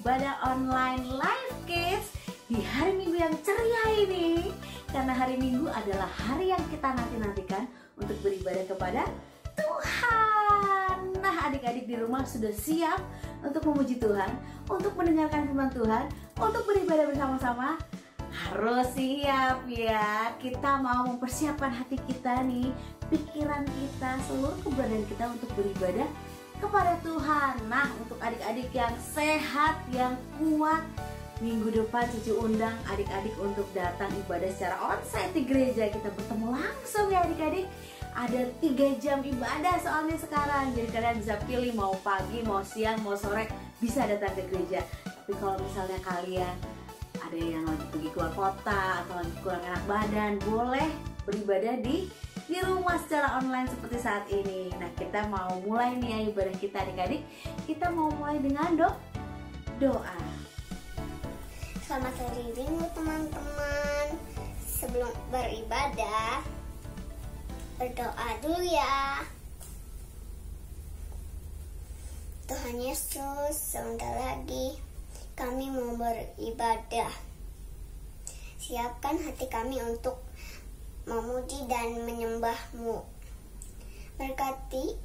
ibadah online Live Kids di hari Minggu yang ceria ini. Karena hari Minggu adalah hari yang kita nanti-nantikan untuk beribadah kepada Tuhan. Nah, adik-adik di rumah sudah siap untuk memuji Tuhan, untuk mendengarkan firman Tuhan, untuk beribadah bersama-sama? Harus siap ya. Kita mau mempersiapkan hati kita nih, pikiran kita, seluruh keberadaan kita untuk beribadah kepada Tuhan. Nah, untuk adik-adik yang sehat, yang kuat, minggu depan Cici undang adik-adik untuk datang ibadah secara onsite di gereja. Kita bertemu langsung ya adik-adik. Ada 3 jam ibadah soalnya sekarang. Jadi kalian bisa pilih mau pagi, mau siang, mau sore, bisa datang ke gereja. Tapi kalau misalnya kalian ada yang lagi pergi keluar kota atau lagi kurang enak badan, boleh beribadah di rumah secara online seperti saat ini. Nah, kita mau mulai nih ya ibadah kita adik-adik. Kita mau mulai dengan doa. Selamat hari Minggu teman-teman. Sebelum beribadah, berdoa dulu ya. Tuhan Yesus, sebentar lagi kami mau beribadah. Siapkan hati kami untuk memuji dan menyembah-Mu. Berkati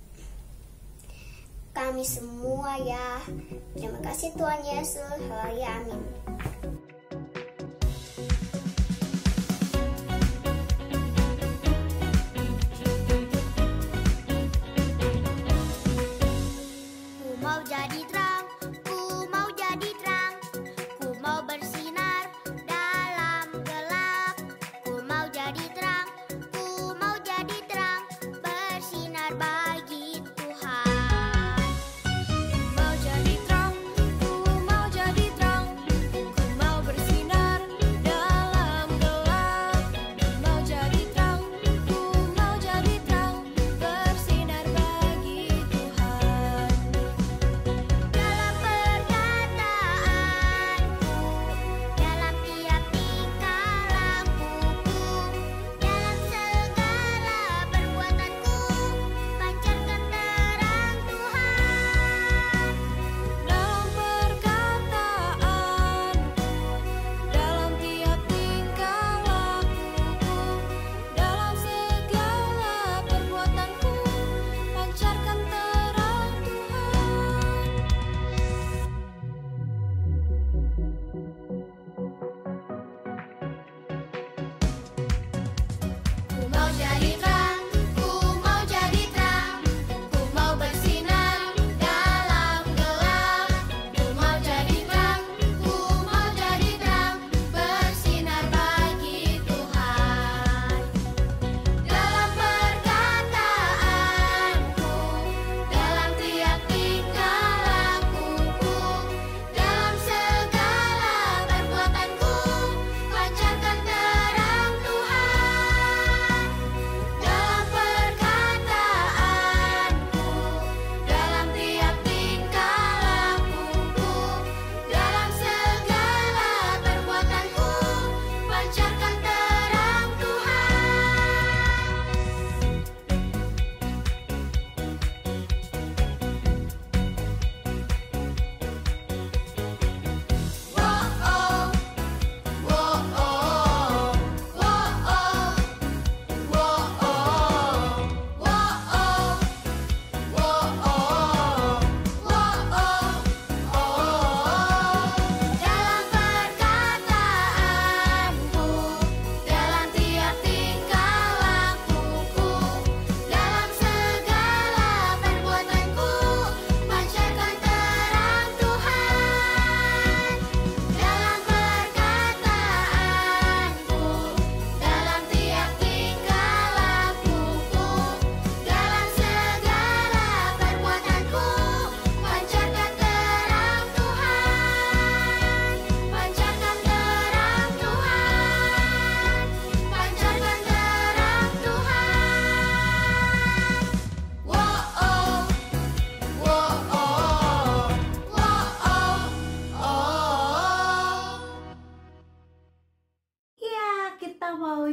kami semua ya. Terima kasih Tuhan Yesus. Haleluya, amin.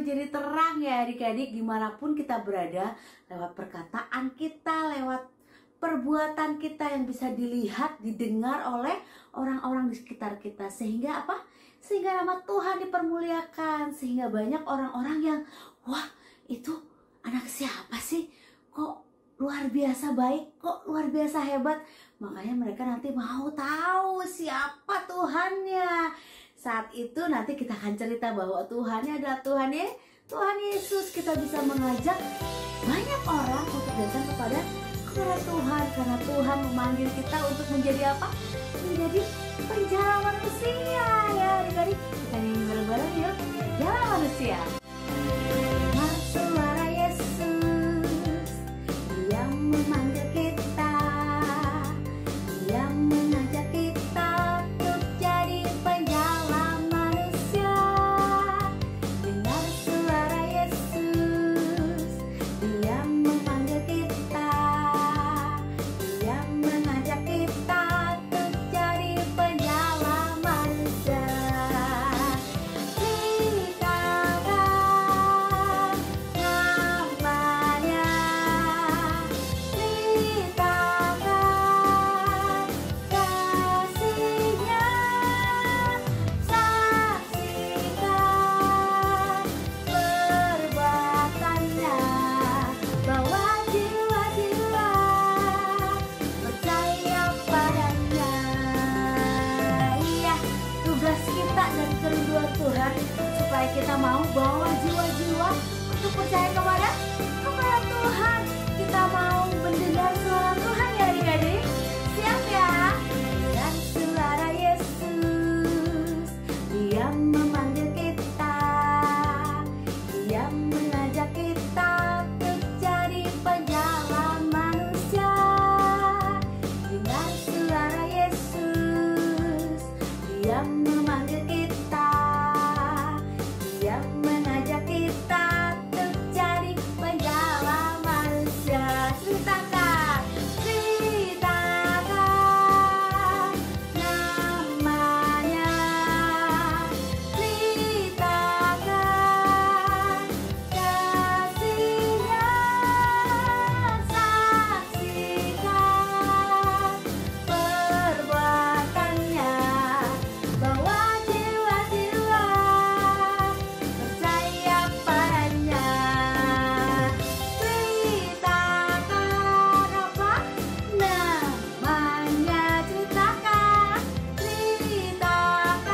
Jadi terang ya adik-adik dimanapun kita berada, lewat perkataan kita, lewat perbuatan kita yang bisa dilihat, didengar oleh orang-orang di sekitar kita. Sehingga apa? Sehingga nama Tuhan dipermuliakan. Sehingga banyak orang-orang yang, wah, itu anak siapa sih? Kok luar biasa baik, kok luar biasa hebat. Makanya mereka nanti mau tahu siapa Tuhannya. Saat itu nanti kita akan cerita bahwa Tuhannya adalah Tuhan Yesus. Kita bisa mengajak banyak orang untuk datang kepada Tuhan, karena Tuhan memanggil kita untuk menjadi apa? Menjadi penjala manusia. Ya adik-adik, kita nyanyi bareng-bareng yuk. Penjala manusia. Suara Yesus yang memanggil kita, yang mengajak kita untuk jadi penjala manusia. Dengar suara Yesus, Dia memanggil kita, Dia mengajak kita untuk jadi penjala manusia. Tuhan, supaya kita mau bawa jiwa-jiwa untuk percaya kepada Tuhan. Kita mau mendengar suara Tuhan ya adik-adik. Siap ya? Dan suara Yesus, Dia memanggil kita, Dia mengajak kita untuk jadi penjala manusia. Dengar suara Yesus, Dia memanggil kita, Dia mengajak kita untuk jadi penjala manusia. Ceritakan, ceritakan namanya, ceritakan kasihnya, saksikan perbuatannya, bawa jiwa-jiwa percaya padanya. Ceritakan apa namanya, ceritakan, ceritakan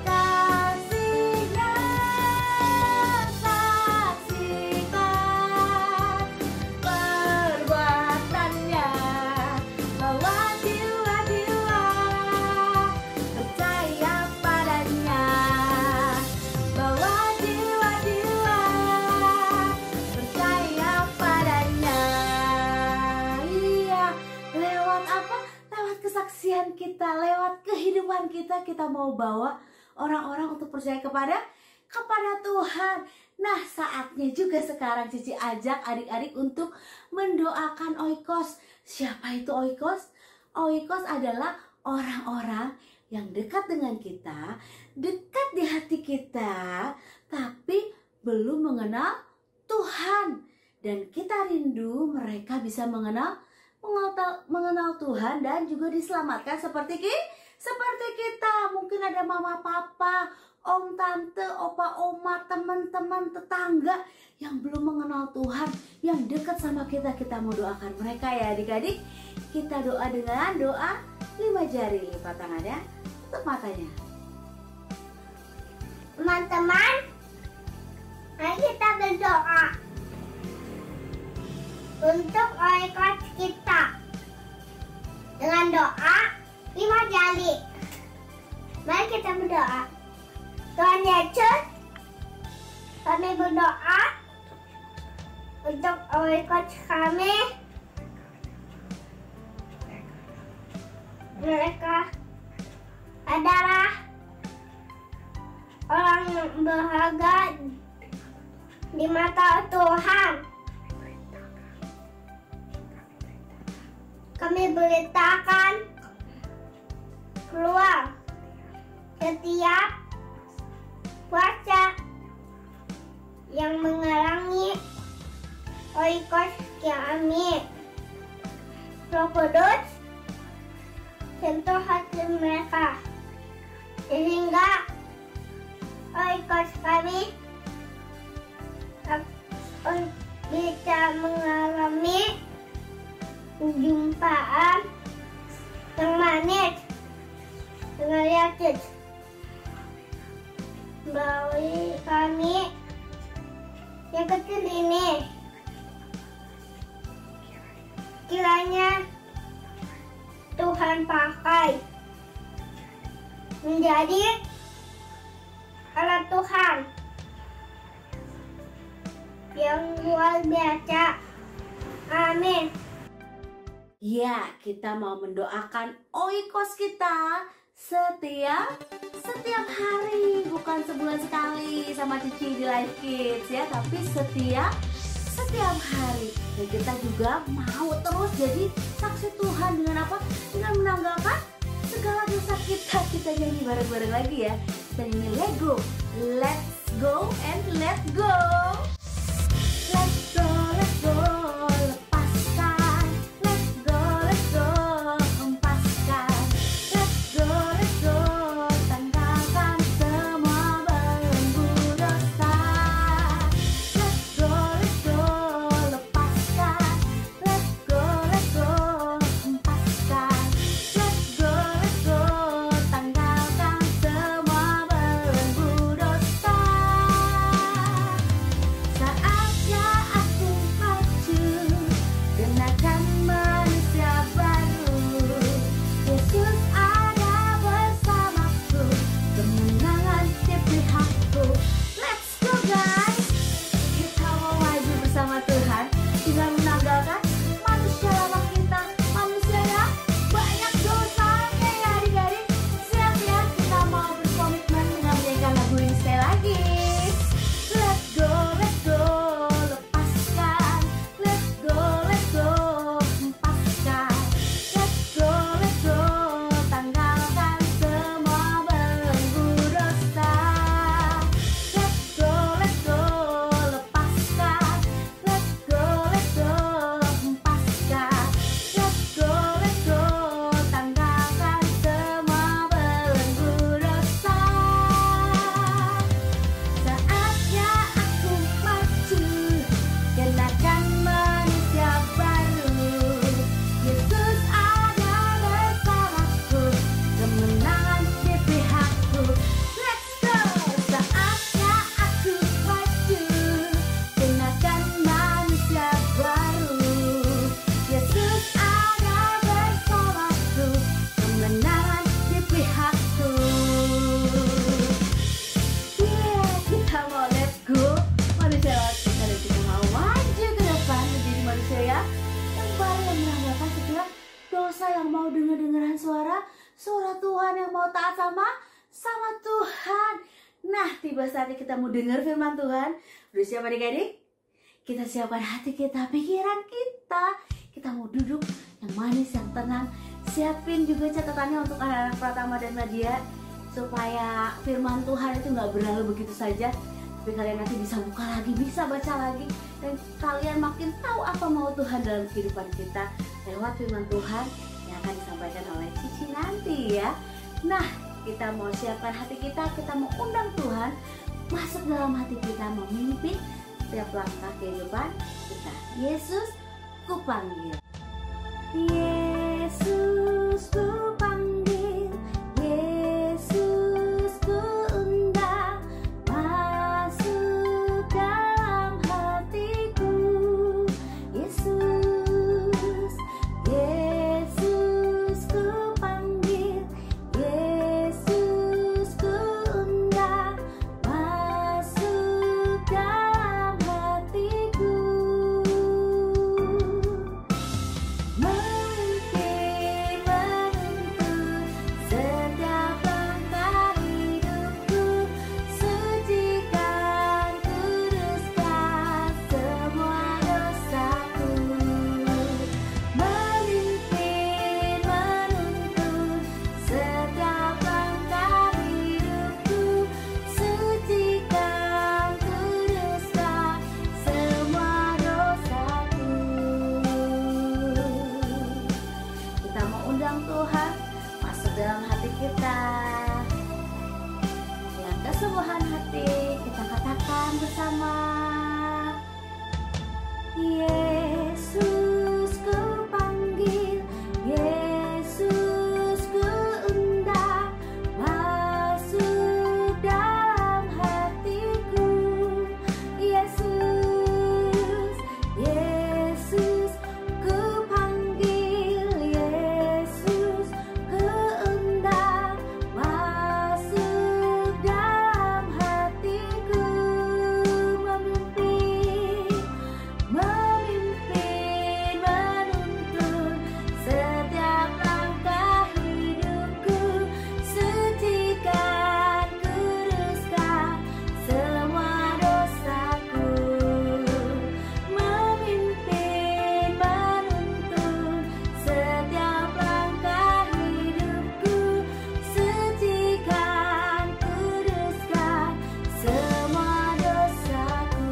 kasihnya, saksikan perbuatannya, bawa jiwa-jiwa percaya padanya, bawa jiwa-jiwa percaya padanya. Iya, lewat apa? Lewat kesaksian kita, lewat kehidupan kita, kita mau bawa orang-orang untuk percaya kepada Tuhan. Nah, saatnya juga sekarang Cici ajak adik-adik untuk mendoakan oikos. Siapa itu oikos? Oikos adalah orang-orang yang dekat dengan kita, dekat di hati kita, tapi belum mengenal Tuhan. Dan kita rindu mereka bisa mengenal Tuhan dan juga diselamatkan seperti kita. Mungkin ada mama papa, om tante, opa oma, teman-teman, tetangga yang belum mengenal Tuhan, yang dekat sama kita. Kita mau doakan mereka ya adik-adik. Kita doa dengan doa 5 jari. Lipat tangannya, tutup matanya. Teman-teman, mari kita berdoa untuk oikos kita dengan doa 5 jari. Mari kita berdoa. Tuhan Yesus, kami berdoa untuk oikos kami. Mereka adalah orang yang berharga di mata Tuhan. Kami beritakan keluar setiap puasa yang menghalangi oikos kami. Roh Kudus sentuh hati mereka, sehingga oikos kami bisa mengalami jumpaan yang manis dengan Yesus melalui kami yang kecil ini. Kiranya Tuhan pakai menjadi alat Tuhan yang luar biasa. Amin. Ya, kita mau mendoakan oikos kita setiap hari, bukan sebulan sekali sama Cici di Live Kids ya, tapi setiap hari. Dan kita juga mau terus jadi saksi Tuhan dengan apa? Dengan menanggalkan segala dosa kita. Kita nyanyi bareng-bareng lagi ya. Kita nyanyi let's go and let go. Let's go, lepaskan. Let's go, hempaskan. Let's go, tanggalkan semua belenggu dosa. Let's go, lepaskan. Let's go, hempaskan. Let's go, tanggalkan semua belenggu dosa. Saatnya aku maju, kenakan manusia baru. Yesus ada bersamaku, kemenangan di pihakku. Let's go guys, kita mau maju bersama Tuhan dengan menanggalkan manusia lama kita, manusia yang banyak dosanya ya adik-adik. Siap ya, kita mau berkomitmen dengan menyanyikan lagu ini sekali lagi. Let's go, lepaskan. Let's go, hempaskan. Let's go, tanggalkan semua belenggu dosa. Let's go, lepaskan. Let's go, hempaskan. Let's go, tanggalkan semua belenggu dosa. Saatnya aku maju, kenakan manusia baru. Yesus ada bersamaku, kemenangan di pihakku. Let's go, saatnya aku maju, kenakan manusia baru. Yesus ada bersamaku, kemenangan di pihakku. Kita mau let's go manusia lewat kita, dan kita mau maju ke depan menjadi manusia yang baru, yang menanggalkan setiap dosa, yang mau dengar-dengaran suara Tuhan, yang mau taat sama Tuhan. Nah, tiba saatnya kita mau dengar firman Tuhan. Udah siap adik-adik? Kita siapkan hati kita, pikiran kita. Kita mau duduk yang manis, yang tenang. Siapin juga catatannya untuk anak-anak Pratama dan Nadia, supaya firman Tuhan itu nggak berlalu begitu saja, tapi kalian nanti bisa buka lagi, bisa baca lagi, dan kalian makin tahu apa mau Tuhan dalam kehidupan kita lewat firman Tuhan yang akan disampaikan oleh Cici nanti ya. Nah, kita mau siapkan hati kita mau undang Tuhan masuk dalam hati kita, memimpin setiap langkah kehidupan kita. Yesus, ku panggil. Yesus, ku panggil. Yesus, ku undang masuk dalam hatiku. Yesus, Yesus, ku panggil. Yesus, ku undang masuk dalam hatiku. Memimpin bilang bersama, Yesus ku panggil, Yesus ku undang, masuk dalam hatiku. Yesus, Yesus ku panggil, Yesus ku undang, masuk dalam hatiku. Memimpin, menuntun setiap langkah hidupku, sucikan, kuduskan semua dosaku. Memimpin, menuntun setiap langkah hidupku, sucikan, kuduskan semua dosaku.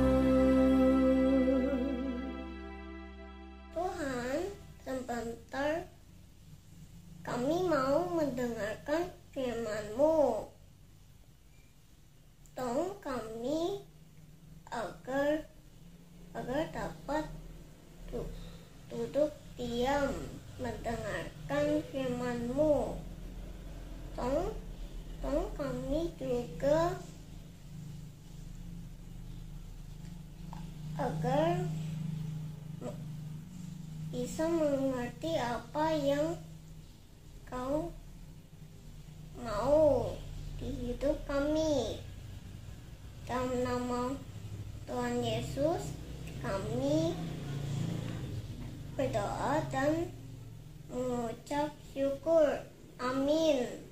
Tuhan, sebentar kami mau mendengarkan firman-Mu. Tolong kami agar dapat duduk diam mendengarkan firman-Mu. Tolong kami juga agar bisa mengerti apa yang Kau mau di hidup kami. Dalam nama Tuhan Yesus, kami berdoa dan mengucap syukur. Amin.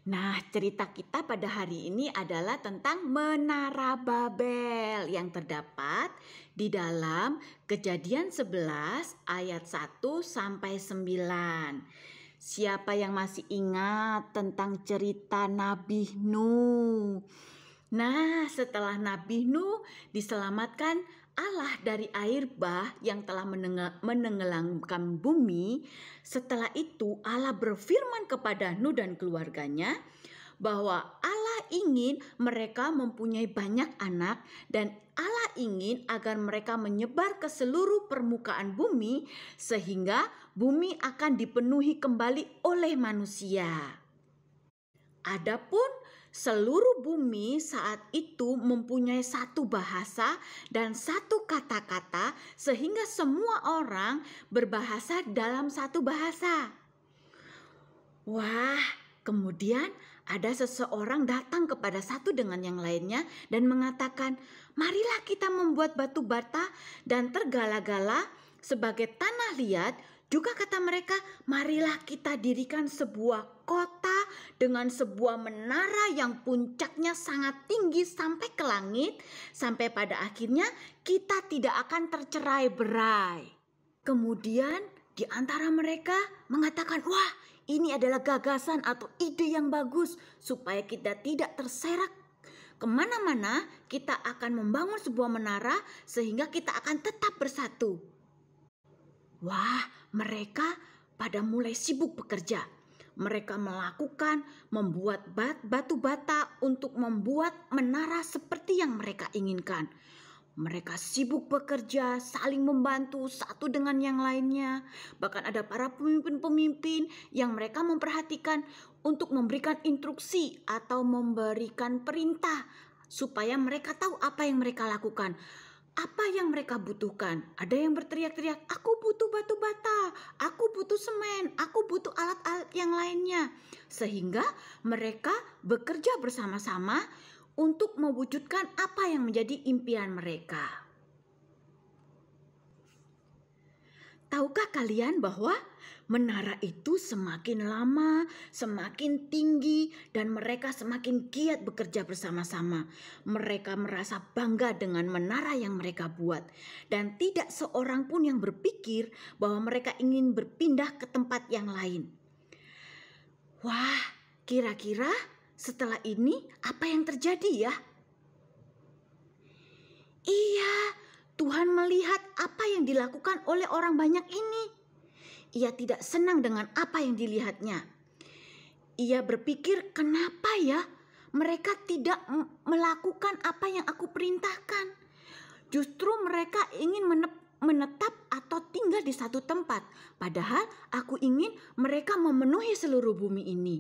Nah, cerita kita pada hari ini adalah tentang Menara Babel yang terdapat di dalam Kejadian 11 ayat 1 sampai 9. Siapa yang masih ingat tentang cerita Nabi Nuh? Nah, setelah Nabi Nuh diselamatkan Allah dari air bah yang telah menenggelamkan bumi, setelah itu Allah berfirman kepada Nuh dan keluarganya bahwa Allah ingin mereka mempunyai banyak anak dan Allah ingin agar mereka menyebar ke seluruh permukaan bumi sehingga bumi akan dipenuhi kembali oleh manusia. Adapun seluruh bumi saat itu mempunyai satu bahasa dan satu kata-kata sehingga semua orang berbahasa dalam satu bahasa. Wah, kemudian ada seseorang datang kepada satu dengan yang lainnya dan mengatakan, marilah kita membuat batu bata dan tergala-gala sebagai tanah liat. Juga kata mereka, marilah kita dirikan sebuah kota dengan sebuah menara yang puncaknya sangat tinggi sampai ke langit, sampai pada akhirnya kita tidak akan tercerai-berai. Kemudian di antara mereka mengatakan, wah, ini adalah gagasan atau ide yang bagus supaya kita tidak terserak kemana-mana. Kita akan membangun sebuah menara sehingga kita akan tetap bersatu. Wah, mereka pada mulai sibuk bekerja. Mereka membuat batu bata untuk membuat menara seperti yang mereka inginkan. Mereka sibuk bekerja, saling membantu satu dengan yang lainnya. Bahkan ada para pemimpin-pemimpin yang mereka memperhatikan untuk memberikan instruksi atau memberikan perintah supaya mereka tahu apa yang mereka lakukan. Apa yang mereka butuhkan? Ada yang berteriak-teriak, aku butuh batu bata, aku butuh semen, aku butuh alat-alat yang lainnya. Sehingga mereka bekerja bersama-sama untuk mewujudkan apa yang menjadi impian mereka. Tahukah kalian bahwa menara itu semakin lama, semakin tinggi, dan mereka semakin giat bekerja bersama-sama. Mereka merasa bangga dengan menara yang mereka buat. Dan tidak seorang pun yang berpikir bahwa mereka ingin berpindah ke tempat yang lain. Wah, kira-kira setelah ini apa yang terjadi ya? Iya, Tuhan melihat apa yang dilakukan oleh orang banyak ini. Ia tidak senang dengan apa yang dilihatnya. Ia berpikir, kenapa ya mereka tidak melakukan apa yang aku perintahkan. Justru mereka ingin menetap atau tinggal di satu tempat, padahal aku ingin mereka memenuhi seluruh bumi ini.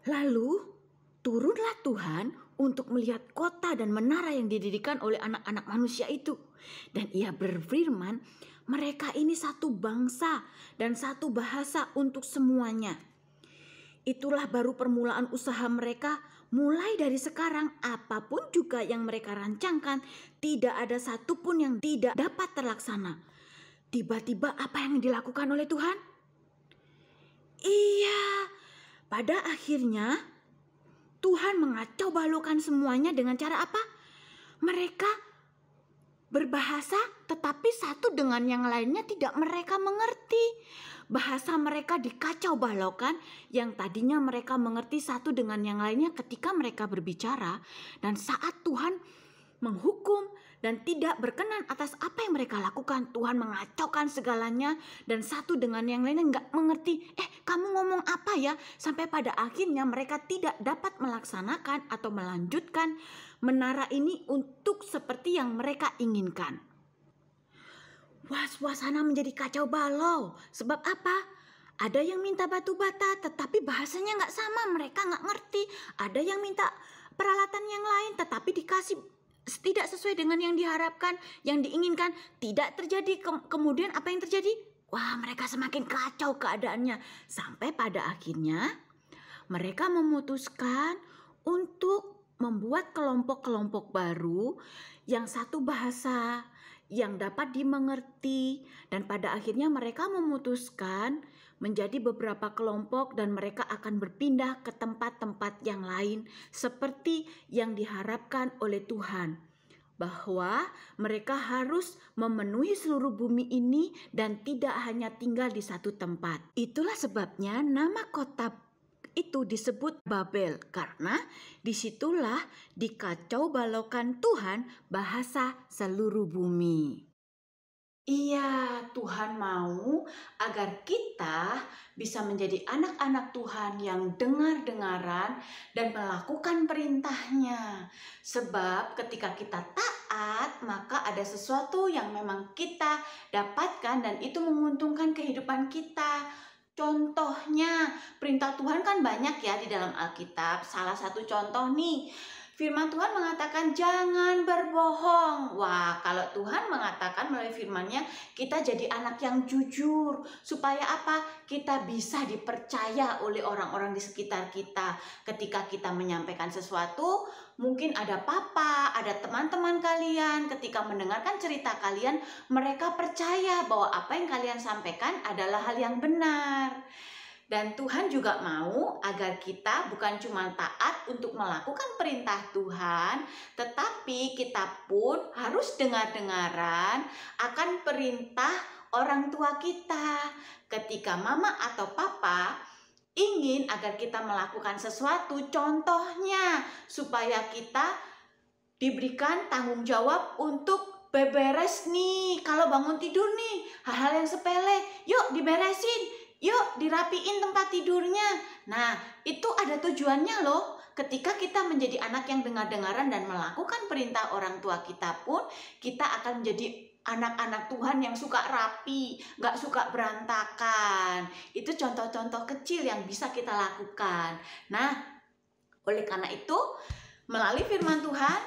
Lalu turunlah Tuhan untuk melihat kota dan menara yang didirikan oleh anak-anak manusia itu. Dan ia berfirman, mereka ini satu bangsa dan satu bahasa untuk semuanya. Itulah baru permulaan usaha mereka. Mulai dari sekarang, apapun juga yang mereka rancangkan, tidak ada satupun yang tidak dapat terlaksana. Tiba-tiba apa yang dilakukan oleh Tuhan? Iya, pada akhirnya Tuhan mengacau balaukan semuanya dengan cara apa? Mereka berbahasa tetapi satu dengan yang lainnya tidak mereka mengerti. Bahasa mereka dikacau balaukan, yang tadinya mereka mengerti satu dengan yang lainnya ketika mereka berbicara. Dan saat Tuhan menghukum dan tidak berkenan atas apa yang mereka lakukan, Tuhan mengacaukan segalanya dan satu dengan yang lainnya nggak mengerti. Kamu ngomong apa ya? Sampai pada akhirnya mereka tidak dapat melaksanakan atau melanjutkan menara ini untuk seperti yang mereka inginkan. Suasana menjadi kacau balau. Sebab apa? Ada yang minta batu bata tetapi bahasanya nggak sama, mereka nggak ngerti. Ada yang minta peralatan yang lain tetapi dikasih tidak sesuai dengan yang diharapkan, yang diinginkan. Tidak terjadi. Kemudian apa yang terjadi? Mereka semakin kacau keadaannya. Sampai pada akhirnya mereka memutuskan untuk membuat kelompok-kelompok baru yang satu bahasa, yang dapat dimengerti, dan pada akhirnya mereka memutuskan menjadi beberapa kelompok dan mereka akan berpindah ke tempat-tempat yang lain seperti yang diharapkan oleh Tuhan, bahwa mereka harus memenuhi seluruh bumi ini dan tidak hanya tinggal di satu tempat. Itulah sebabnya nama kota itu disebut Babel, karena disitulah dikacau balaukan Tuhan bahasa seluruh bumi. Iya, Tuhan mau agar kita bisa menjadi anak-anak Tuhan yang dengar-dengaran dan melakukan perintahnya. Sebab ketika kita taat, maka ada sesuatu yang memang kita dapatkan dan itu menguntungkan kehidupan kita. Contohnya, perintah Tuhan kan banyak ya di dalam Alkitab. Salah satu contoh nih, firman Tuhan mengatakan jangan berbohong. Kalau Tuhan mengatakan melalui firman-Nya, kita jadi anak yang jujur. Supaya apa? Kita bisa dipercaya oleh orang-orang di sekitar kita. Ketika kita menyampaikan sesuatu, mungkin ada papa, ada teman-teman kalian, ketika mendengarkan cerita kalian, mereka percaya bahwa apa yang kalian sampaikan adalah hal yang benar. Dan Tuhan juga mau agar kita bukan cuma taat untuk melakukan perintah Tuhan, tetapi kita pun harus dengar-dengaran akan perintah orang tua kita. Ketika mama atau papa ingin agar kita melakukan sesuatu, contohnya supaya kita diberikan tanggung jawab untuk beberes nih. Kalau bangun tidur nih, hal-hal yang sepele, yuk diberesin. Yuk dirapiin tempat tidurnya. Nah, itu ada tujuannya loh. Ketika kita menjadi anak yang dengar-dengaran dan melakukan perintah orang tua kita pun, kita akan menjadi anak-anak Tuhan yang suka rapi, gak suka berantakan. Itu contoh-contoh kecil yang bisa kita lakukan. Nah, oleh karena itu, melalui firman Tuhan,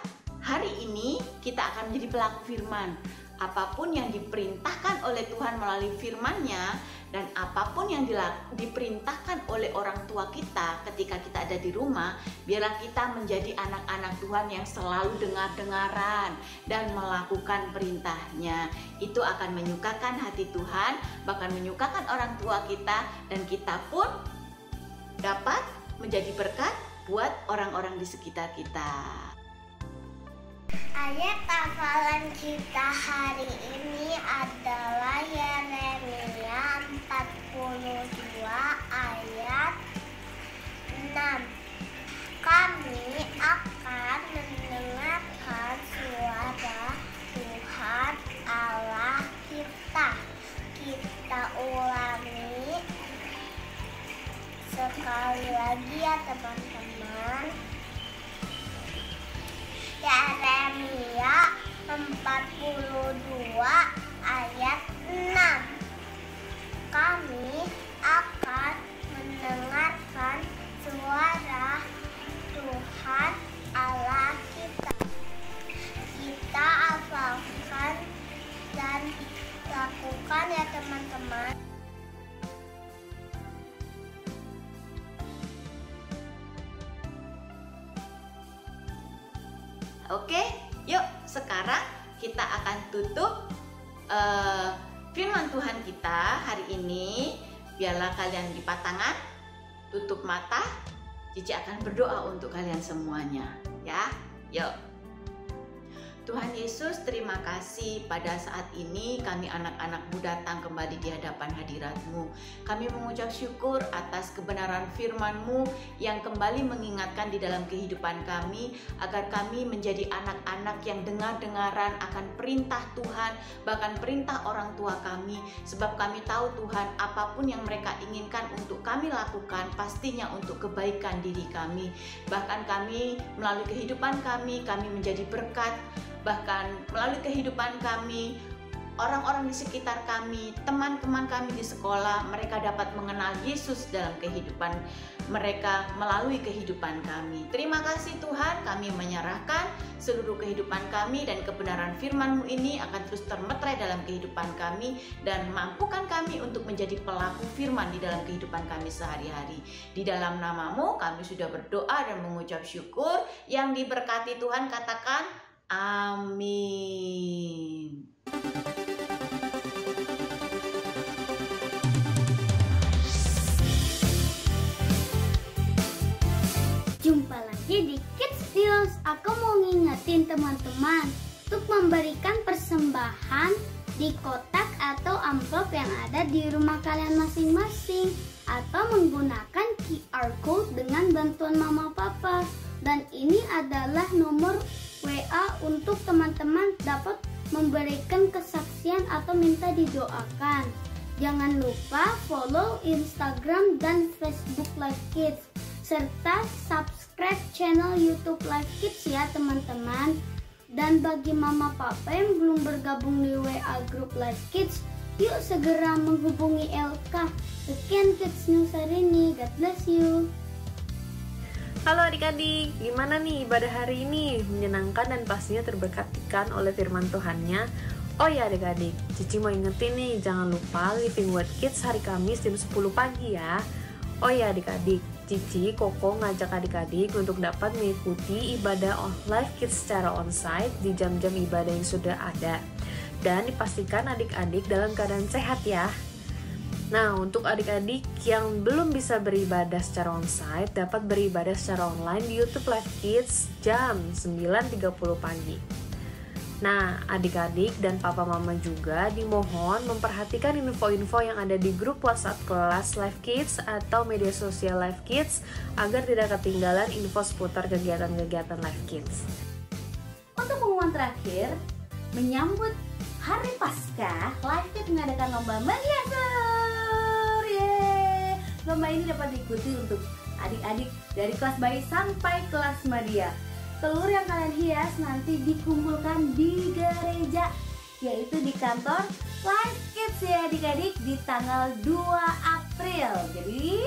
hari ini kita akan menjadi pelaku firman. Apapun yang diperintahkan oleh Tuhan melalui firman-Nya, dan apapun yang diperintahkan oleh orang tua kita ketika kita ada di rumah, biarlah kita menjadi anak-anak Tuhan yang selalu dengar-dengaran dan melakukan perintah-Nya. Itu akan menyukakan hati Tuhan, bahkan menyukakan orang tua kita, dan kita pun dapat menjadi berkat buat orang-orang di sekitar kita. Ayat hafalan kita hari ini adalah Yeremia 42 ayat 6. Kami akan mendengarkan suara Tuhan Allah kita. Kita ulangi Sekali lagi ya teman-teman. Yeremia 42 ayat 6. Kami akan mendengarkan suara Tuhan Allah kita. Kita hafalkan dan lakukan ya teman-teman. Oke, yuk sekarang kita akan tutup firman Tuhan kita hari ini. Biarlah kalian lipat tangan, tutup mata. Cici akan berdoa untuk kalian semuanya, ya. Yuk. Tuhan Yesus, terima kasih pada saat ini kami anak-anak-Mu datang kembali di hadapan hadirat-Mu. Kami mengucap syukur atas kebenaran firman-Mu yang kembali mengingatkan di dalam kehidupan kami, agar kami menjadi anak-anak yang dengar-dengaran akan perintah Tuhan, bahkan perintah orang tua kami. Sebab kami tahu Tuhan, apapun yang mereka inginkan untuk kami lakukan, pastinya untuk kebaikan diri kami. Bahkan kami, melalui kehidupan kami menjadi berkat. Bahkan melalui kehidupan kami, orang-orang di sekitar kami, teman-teman kami di sekolah, mereka dapat mengenal Yesus dalam kehidupan mereka melalui kehidupan kami. Terima kasih Tuhan, kami menyerahkan seluruh kehidupan kami dan kebenaran firman-Mu ini akan terus termeterai dalam kehidupan kami, dan mampukan kami untuk menjadi pelaku firman di dalam kehidupan kami sehari-hari. Di dalam nama-Mu kami sudah berdoa dan mengucap syukur. Yang diberkati Tuhan katakan amin. Jumpa lagi di Kids Deals. Aku mau ngingetin teman-teman untuk memberikan persembahan di kotak atau amplop yang ada di rumah kalian masing-masing, atau menggunakan QR code dengan bantuan mama papa. Dan ini adalah nomor WA untuk teman-teman dapat memberikan kesaksian atau minta didoakan. Jangan lupa follow Instagram dan Facebook Live Kids, serta subscribe channel YouTube Live Kids ya teman-teman. Dan bagi mama papa yang belum bergabung di WA Group Live Kids, yuk segera menghubungi LK. Sekian Kids News hari ini, God bless you. Halo adik-adik, gimana nih ibadah hari ini? Menyenangkan dan pastinya terberkatikan oleh firman Tuhannya. Oh ya adik-adik, Cici mau ingetin nih, jangan lupa Living Word Kids hari Kamis jam 10 pagi ya. Oh ya adik-adik, Cici, Koko ngajak adik-adik untuk dapat mengikuti ibadah live kids secara onsite di jam-jam ibadah yang sudah ada. Dan dipastikan adik-adik dalam keadaan sehat ya. Nah, untuk adik-adik yang belum bisa beribadah secara onsite, dapat beribadah secara online di YouTube Live Kids jam 9.30 pagi. Nah, adik-adik dan papa mama juga dimohon memperhatikan info-info yang ada di grup WhatsApp kelas Live Kids atau media sosial Live Kids agar tidak ketinggalan info seputar kegiatan-kegiatan Live Kids. Untuk pengumuman terakhir, menyambut Hari Paskah, Live Kids mengadakan lomba menghias. Lomba ini dapat diikuti untuk adik-adik dari kelas bayi sampai kelas madya. Telur yang kalian hias nanti dikumpulkan di gereja, yaitu di kantor Live Kids ya adik-adik, di tanggal 2 April. Jadi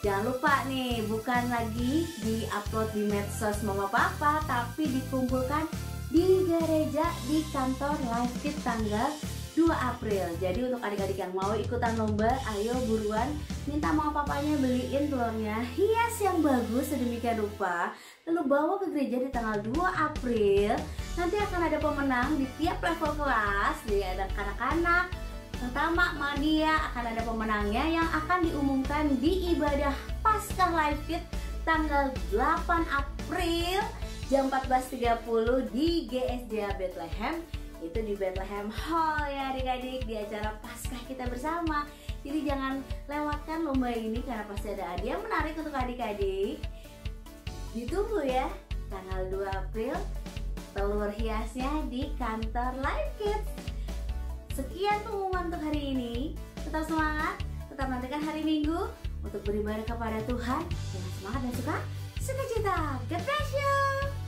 jangan lupa nih, bukan lagi di-upload di medsos mama papa, tapi dikumpulkan di gereja di kantor Live Kids tanggal 2 April. Jadi untuk adik-adik yang mau ikutan lomba, ayo buruan minta mama papanya beliin telurnya hias yang bagus sedemikian rupa, lalu bawa ke gereja di tanggal 2 April. Nanti akan ada pemenang di tiap level kelas, jadi ada kanak-kanak, pertama madya, akan ada pemenangnya yang akan diumumkan di ibadah Paskah Live Kids tanggal 8 April jam 14.30 di GSJ Bethlehem. Itu di Bethlehem Hall ya adik-adik, di acara Paskah kita bersama. Jadi jangan lewatkan lomba ini karena pasti ada hadiah menarik untuk adik-adik. Ditunggu ya, tanggal 2 April telur hiasnya di kantor Live Kids. Sekian pengumuman untuk hari ini. Tetap semangat, tetap nantikan hari Minggu untuk beribadah kepada Tuhan dengan semangat dan sukacita. God bless you.